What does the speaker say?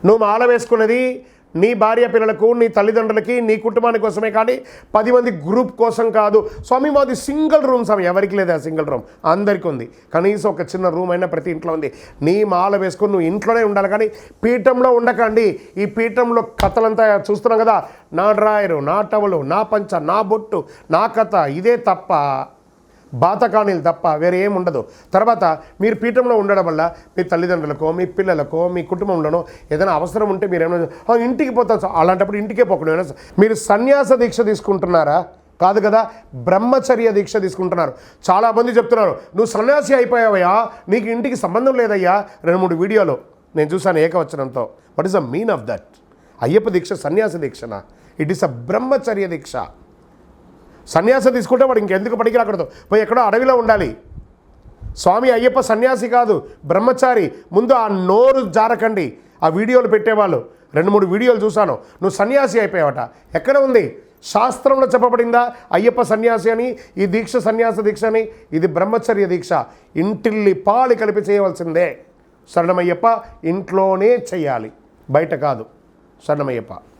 నువ్వు మాల వేసుకున్నది నీ భార్య పిల్లలకు, నీ తల్లిదండ్రులకి, నీ కుటుంబాని కోసమే కానీ 10 మంది గ్రూప్ కోసం కాదు. స్వామి మాది సింగిల్ రూమ్ స్వామి. ఎవరికి లేదా సింగిల్ రూమ్? అందరికీ ఉంది. కనీసం ఒక చిన్న రూమ్ అయినా ప్రతి ఇంట్లో ఉంది. నీ మాల వేసుకొని నువ్వు ఇంట్లోనే ఉండాలి కానీ పీఠంలో ఉండకండి. ఈ పీఠంలో కథలంతా చూస్తున్నాం కదా, నా డ్రాయరు, నా టవలు, నా పంచ, నా బొట్టు, నా కథ, ఇదే తప్ప బాతకాణీలు తప్ప వేరే ఏం ఉండదు. తర్వాత మీరు పీఠంలో ఉండడం వల్ల మీ తల్లిదండ్రులకో, మీ పిల్లలకో, మీ కుటుంబంలోనో ఏదైనా అవసరం ఉంటే మీరు ఏమైనా ఇంటికి పోతారు. అలాంటప్పుడు ఇంటికే పోకుండా మీరు సన్యాస దీక్ష తీసుకుంటున్నారా? కాదు కదా, బ్రహ్మచర్య దీక్ష తీసుకుంటున్నారు. చాలామంది చెప్తున్నారు నువ్వు సన్యాసి అయిపోయావయ్యా, నీకు ఇంటికి సంబంధం లేదయ్యా. 2-3 వీడియోలు నేను చూసాను ఏకవచనంతో. What is the mean of that? Ayyappa దీక్ష సన్యాస దీక్షనా? ఇట్ ఈస్ అ బ్రహ్మచర్య దీక్ష. సన్యాసం తీసుకుంటే వాడు ఇంకెందుకు పనికి రాకూడదు, పోయి ఎక్కడో అడవిలో ఉండాలి. స్వామి అయ్యప్ప సన్యాసి కాదు, బ్రహ్మచారి. ముందు ఆ నోరు జారకండి. ఆ వీడియోలు పెట్టేవాళ్ళు 2-3 వీడియోలు చూశాను. నువ్వు సన్యాసి అయిపోయావట. ఎక్కడ ఉంది? శాస్త్రంలో చెప్పబడిందా అయ్యప్ప సన్యాసి అని, ఈ దీక్ష సన్యాస దీక్ష అని? ఇది బ్రహ్మచర్య దీక్ష. ఇంటిల్లి పాలు కలిపి చేయవలసిందే. శరణమయ్యప్ప ఇంట్లోనే చెయ్యాలి, బయట కాదు. శరణమయ్యప్ప.